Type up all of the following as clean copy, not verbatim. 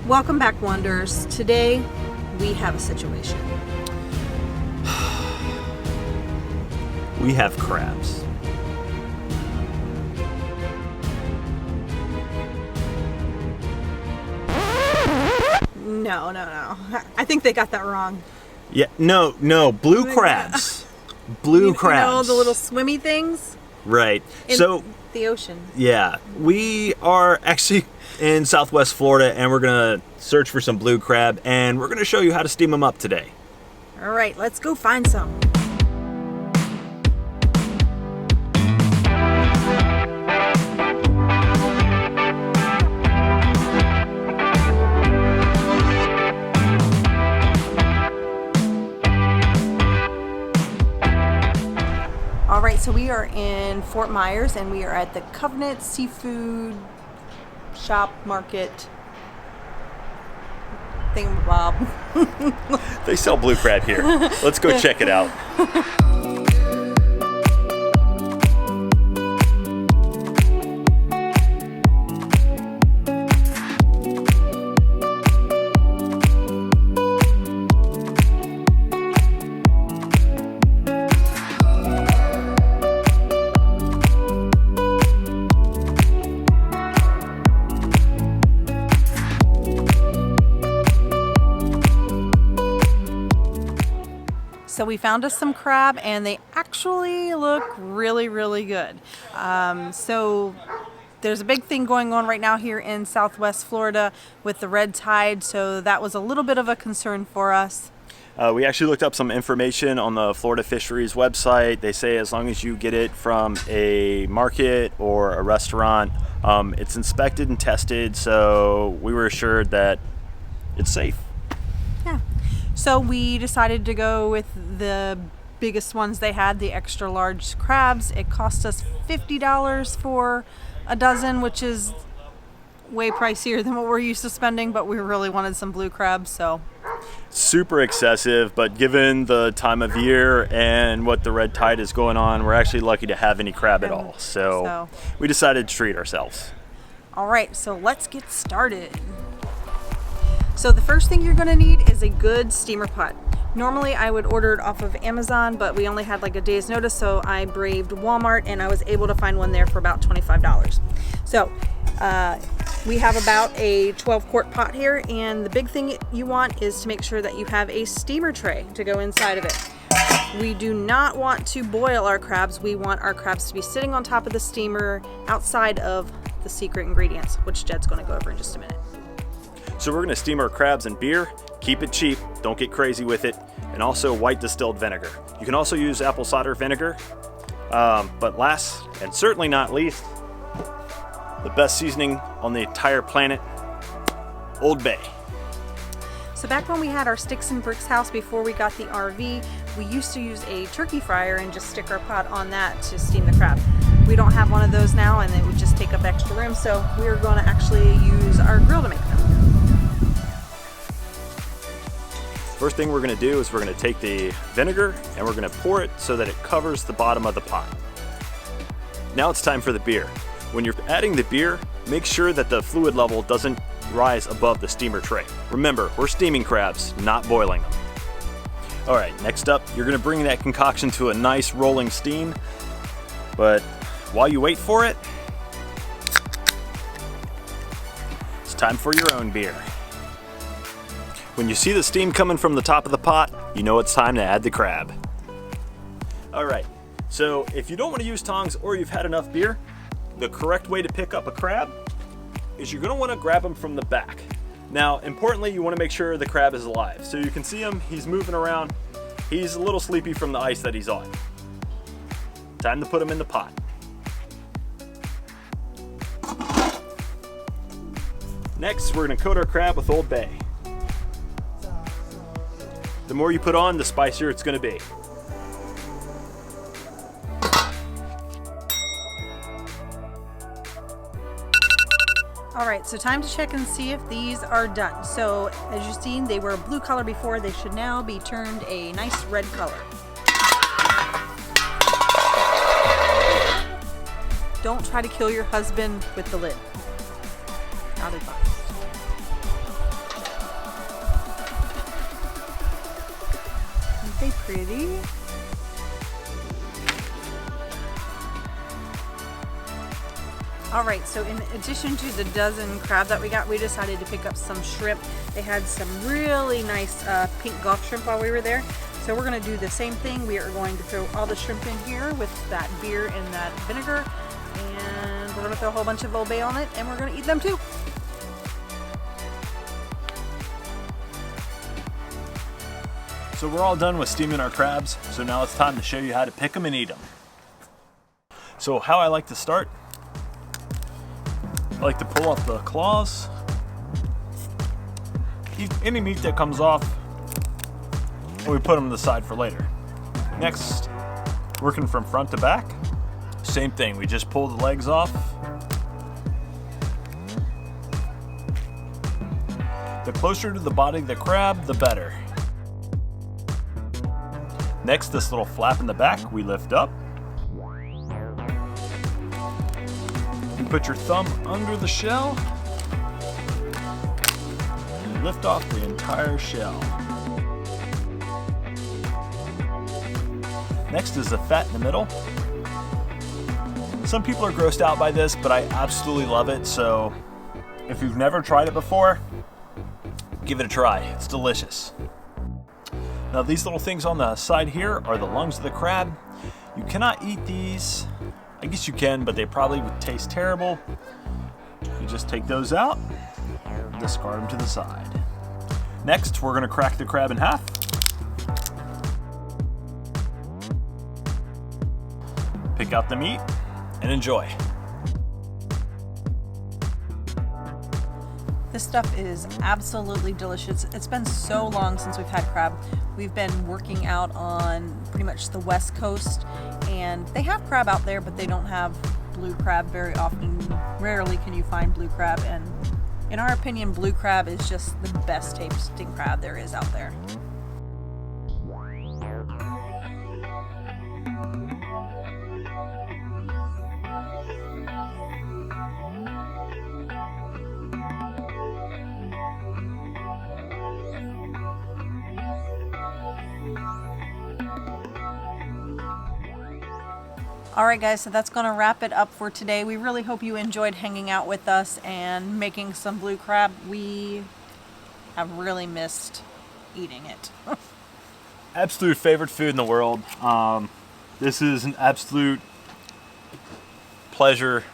Welcome back, Wonders. Today, we have a situation. We have crabs. No. I think they got that wrong. Yeah, no, blue crabs. Blue crabs. You know, the little swimmy things? Right. In so, the ocean. yeah, we are actually in Southwest Florida, and we're going to search for some blue crab, and we're going to show you how to steam them up today. All right, let's go find some. All right, so we are in Fort Myers, and we are at the Covenant Seafood Shop Market thingamabob. They sell blue crab here. Let's go check it out. So we found us some crab, and they actually look really, really good. So there's a big thing going on right now here in Southwest Florida with the red tide, so that was a little bit of a concern for us. We actually looked up some information on the Florida Fisheries website. They say as long as you get it from a market or a restaurant, it's inspected and tested, so we were assured that it's safe. Yeah. So we decided to go with the biggest ones they had, the extra large crabs. It cost us $50 for a dozen, which is way pricier than what we're used to spending, but we really wanted some blue crabs, so. Super excessive, but given the time of year and what the red tide is going on, we're actually lucky to have any crab at all. So we decided to treat ourselves. All right, so let's get started. So the first thing you're going to need is a good steamer pot. Normally I would order it off of Amazon, but we only had like a day's notice, so I braved Walmart and I was able to find one there for about $25. So we have about a 12-quart pot here, and the big thing you want is to make sure that you have a steamer tray to go inside of it. We do not want to boil our crabs. We want our crabs to be sitting on top of the steamer outside of the secret ingredients, which Jed's going to go over in just a minute. So we're going to steam our crabs in beer, keep it cheap, don't get crazy with it, and also white distilled vinegar. You can also use apple cider vinegar, but last and certainly not least, the best seasoning on the entire planet, Old Bay. So back when we had our Sticks and Bricks house before we got the RV, we used to use a turkey fryer and just stick our pot on that to steam the crab. We don't have one of those now, and it would just take up extra room, so we're going to actually use our grill to make them. First thing we're going to do is we're going to take the vinegar and we're going to pour it so that it covers the bottom of the pot. Now it's time for the beer. When you're adding the beer, make sure that the fluid level doesn't rise above the steamer tray. Remember, we're steaming crabs, not boiling them. All right, next up, you're going to bring that concoction to a nice rolling steam, but while you wait for it, it's time for your own beer. When you see the steam coming from the top of the pot, you know it's time to add the crab. All right, so if you don't want to use tongs or you've had enough beer, the correct way to pick up a crab is you're going to want to grab him from the back. Now, importantly, you want to make sure the crab is alive. So you can see him, he's moving around. He's a little sleepy from the ice that he's on. Time to put him in the pot. Next, we're going to coat our crab with Old Bay. The more you put on, the spicier it's going to be. All right, so time to check and see if these are done. So as you've seen, they were a blue color before. They should now be turned a nice red color. Don't try to kill your husband with the lid. Not advised. All right, so in addition to the dozen crab that we got, we decided to pick up some shrimp. They had some really nice pink Gulf shrimp while we were there. So we're gonna do the same thing. We are going to throw all the shrimp in here with that beer and that vinegar, and we're gonna throw a whole bunch of Old Bay on it, and we're gonna eat them too. So we're all done with steaming our crabs, so now it's time to show you how to pick them and eat them. So how I like to start, I like to pull off the claws, eat any meat that comes off, and we put them to the side for later. Next, working from front to back, same thing, we just pull the legs off. The closer to the body of the crab, the better. Next, this little flap in the back, we lift up. You put your thumb under the shell and lift off the entire shell. Next is the fat in the middle. Some people are grossed out by this, but I absolutely love it. So if you've never tried it before, give it a try. It's delicious. Now these little things on the side here are the lungs of the crab. You cannot eat these. I guess you can, but they probably would taste terrible. You just take those out, discard them to the side. Next, we're gonna crack the crab in half. Pick out the meat and enjoy. This stuff is absolutely delicious. It's been so long since we've had crab. We've been working out on pretty much the West Coast, and they have crab out there, but they don't have blue crab very often. Rarely can you find blue crab, and in our opinion, blue crab is just the best tasting crab there is out there. All right, guys, so that's going to wrap it up for today. We really hope you enjoyed hanging out with us and making some blue crab. We have really missed eating it. Absolute favorite food in the world. This is an absolute pleasure.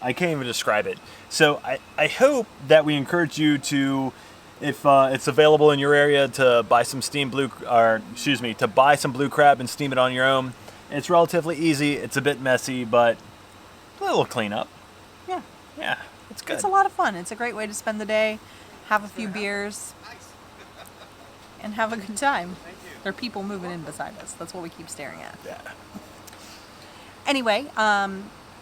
I can't even describe it. So I hope that we encourage you to, if it's available in your area, to buy some to buy some blue crab and steam it on your own. It's relatively easy. It's a bit messy, but a little cleanup. Yeah, it's good. It's a lot of fun. It's a great way to spend the day, have a few beers, and have a good time. There are people moving in beside us. That's what we keep staring at. Yeah. Anyway,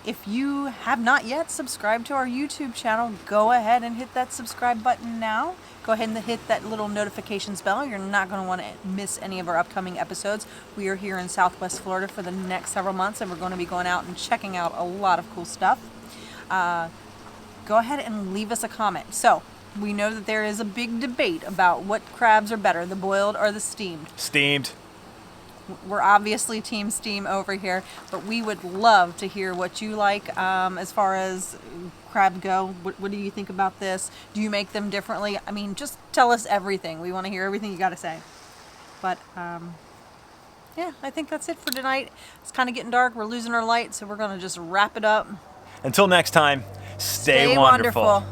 if you have not yet subscribed to our YouTube channel, go ahead and hit that subscribe button now. Go ahead and hit that little notifications bell. You're not going to want to miss any of our upcoming episodes. We are here in Southwest Florida for the next several months, and we're going to be going out and checking out a lot of cool stuff. Go ahead and leave us a comment. So, we know that there is a big debate about what crabs are better, the boiled or the steamed. Steamed. We're obviously team steam over here, but we would love to hear what you like as far as crab go. What do you think about this? Do you make them differently? I mean, just tell us everything. We want to hear everything you got to say. But yeah, I think that's it for tonight. It's kind of getting dark. We're losing our light, so we're going to just wrap it up. Until next time, stay wonderful.